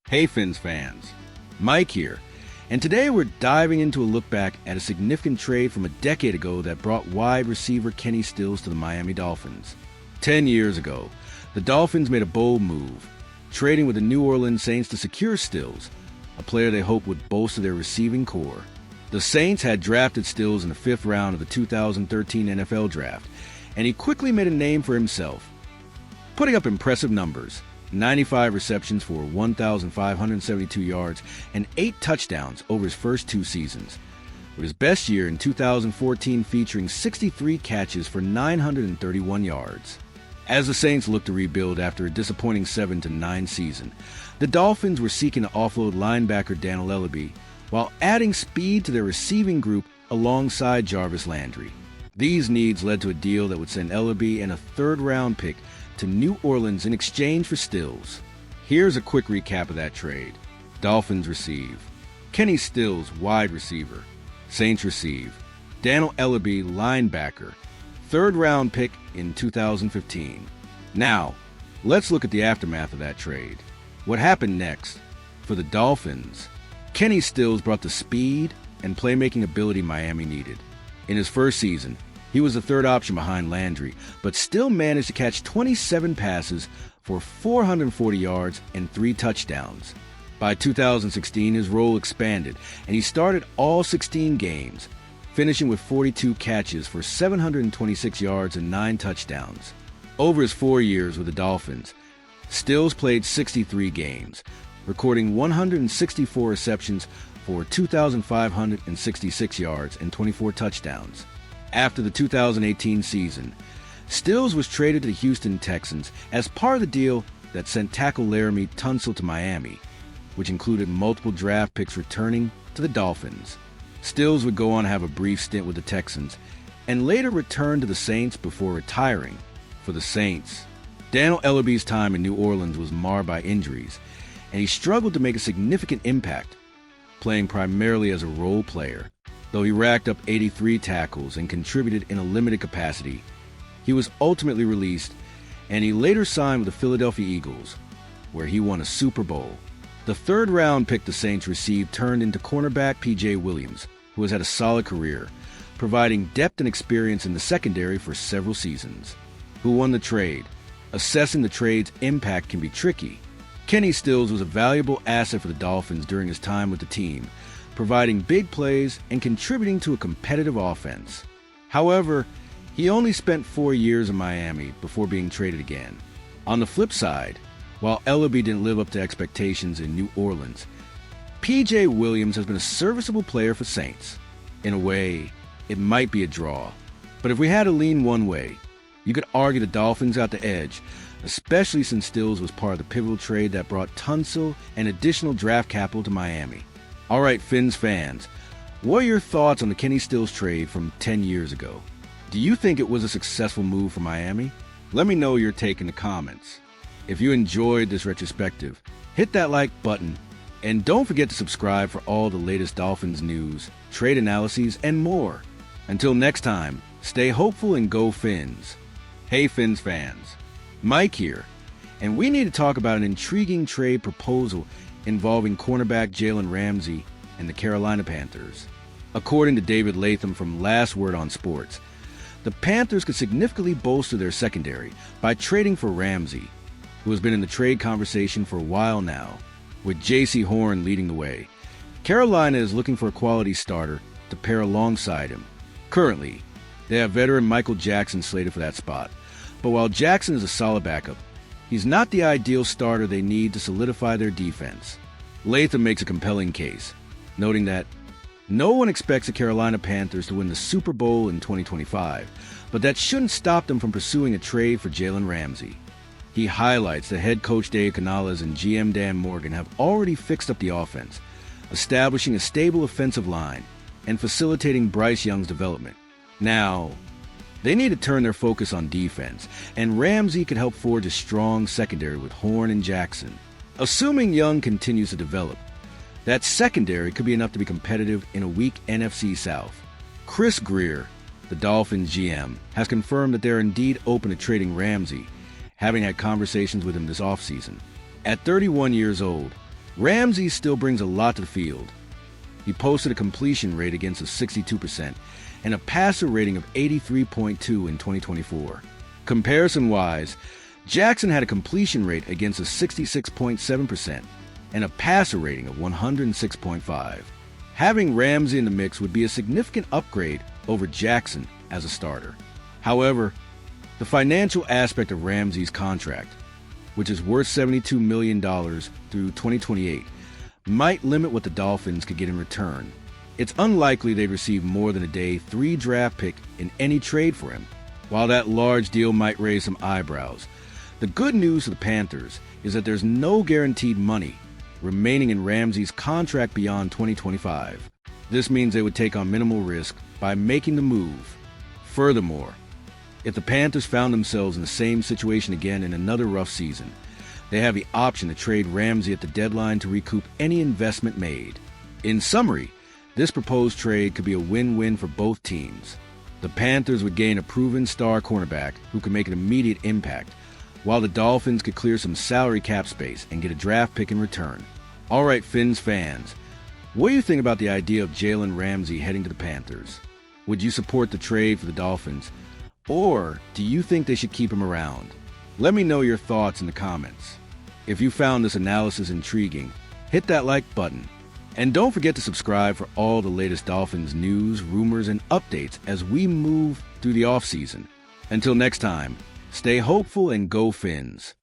Hey Fins fans, Mike here, and today we're diving into a look back at a significant trade from a decade ago that brought wide receiver Kenny Stills to the Miami Dolphins. 10 years ago, the Dolphins made a bold move, trading with the New Orleans Saints to secure Stills, a player they hoped would bolster their receiving core. The Saints had drafted Stills in the 5th round of the 2013 NFL Draft, and he quickly made a name for himself, putting up impressive numbers. 95 receptions for 1,572 yards and 8 touchdowns over his first 2 seasons, with his best year in 2014 featuring 63 catches for 931 yards. As the Saints looked to rebuild after a disappointing 7-9 season, the Dolphins were seeking to offload linebacker Daniel Ellerbe while adding speed to their receiving group alongside Jarvis Landry. These needs led to a deal that would send Ellerbe and a 3rd-round pick to New Orleans in exchange for Stills. Here's a quick recap of that trade. Dolphins receive Kenny Stills, wide receiver. Saints receive Daniel Ellerbe, linebacker. 3rd-round pick in 2015. Now, let's look at the aftermath of that trade. What happened next? For the Dolphins, Kenny Stills brought the speed and playmaking ability Miami needed. In his first season, he was the 3rd option behind Landry, but still managed to catch 27 passes for 440 yards and 3 touchdowns. By 2016, his role expanded, and he started all 16 games, finishing with 42 catches for 726 yards and 9 touchdowns. Over his 4 years with the Dolphins, Stills played 63 games, recording 164 receptions for 2,566 yards and 24 touchdowns. After the 2018 season, Stills was traded to the Houston Texans as part of the deal that sent tackle Laremy Tunsil to Miami, which included multiple draft picks returning to the Dolphins. Stills would go on to have a brief stint with the Texans and later return to the Saints before retiring. For the Saints, Daniel Ellerbe's time in New Orleans was marred by injuries, and he struggled to make a significant impact, playing primarily as a role player. Though he racked up 83 tackles and contributed in a limited capacity, he was ultimately released, and he later signed with the Philadelphia Eagles, where he won a Super Bowl. The 3rd-round pick the Saints received turned into cornerback P.J. Williams, who has had a solid career, providing depth and experience in the secondary for several seasons. Who won the trade? Assessing the trade's impact can be tricky. Kenny Stills was a valuable asset for the Dolphins during his time with the team, providing big plays and contributing to a competitive offense. However, he only spent 4 years in Miami before being traded again. On the flip side, while Ellerbe didn't live up to expectations in New Orleans, P.J. Williams has been a serviceable player for Saints. In a way, it might be a draw. But if we had to lean one way, you could argue the Dolphins got the edge, especially since Stills was part of the pivotal trade that brought Tunsil and additional draft capital to Miami. All right, Fins fans, what are your thoughts on the Kenny Stills trade from 10 years ago? Do you think it was a successful move for Miami? Let me know your take in the comments. If you enjoyed this retrospective, hit that like button, and don't forget to subscribe for all the latest Dolphins news, trade analyses, and more. Until next time, stay hopeful and go Fins. Hey Fins fans, Mike here, and we need to talk about an intriguing trade proposal involving cornerback Jalen Ramsey and the Carolina Panthers. According to David Latham from Last Word on Sports, the Panthers could significantly bolster their secondary by trading for Ramsey, who has been in the trade conversation for a while now, with J.C. Horn leading the way. Carolina is looking for a quality starter to pair alongside him. Currently, they have veteran Michael Jackson slated for that spot, but while Jackson is a solid backup, he's not the ideal starter they need to solidify their defense. Latham makes a compelling case, noting that no one expects the Carolina Panthers to win the Super Bowl in 2025, but that shouldn't stop them from pursuing a trade for Jalen Ramsey. He highlights that head coach Dave Canales and GM Dan Morgan have already fixed up the offense, establishing a stable offensive line and facilitating Bryce Young's development. Now, they need to turn their focus on defense, and Ramsey could help forge a strong secondary with Horn and Jackson. Assuming Young continues to develop, that secondary could be enough to be competitive in a weak NFC South. Chris Greer, the Dolphins GM, has confirmed that they're indeed open to trading Ramsey, having had conversations with him this offseason. At 31 years old, Ramsey still brings a lot to the field. He posted a completion rate against of 62% and a passer rating of 83.2 in 2024. Comparison-wise, Jackson had a completion rate against of 66.7% and a passer rating of 106.5. Having Ramsey in the mix would be a significant upgrade over Jackson as a starter. However, the financial aspect of Ramsey's contract, which is worth $72 million through 2028, might limit what the Dolphins could get in return. It's unlikely they'd receive more than a day 3 draft pick in any trade for him. While that large deal might raise some eyebrows, the good news for the Panthers is that there's no guaranteed money remaining in Ramsey's contract beyond 2025. This means they would take on minimal risk by making the move. Furthermore, if the Panthers found themselves in the same situation again in another rough season, they have the option to trade Ramsey at the deadline to recoup any investment made. In summary, this proposed trade could be a win-win for both teams. The Panthers would gain a proven star cornerback who could make an immediate impact, while the Dolphins could clear some salary cap space and get a draft pick in return. All right, Fins fans, what do you think about the idea of Jalen Ramsey heading to the Panthers? Would you support the trade for the Dolphins, or do you think they should keep him around? Let me know your thoughts in the comments. If you found this analysis intriguing, hit that like button. And don't forget to subscribe for all the latest Dolphins news, rumors, and updates as we move through the offseason. Until next time, stay hopeful and go Fins.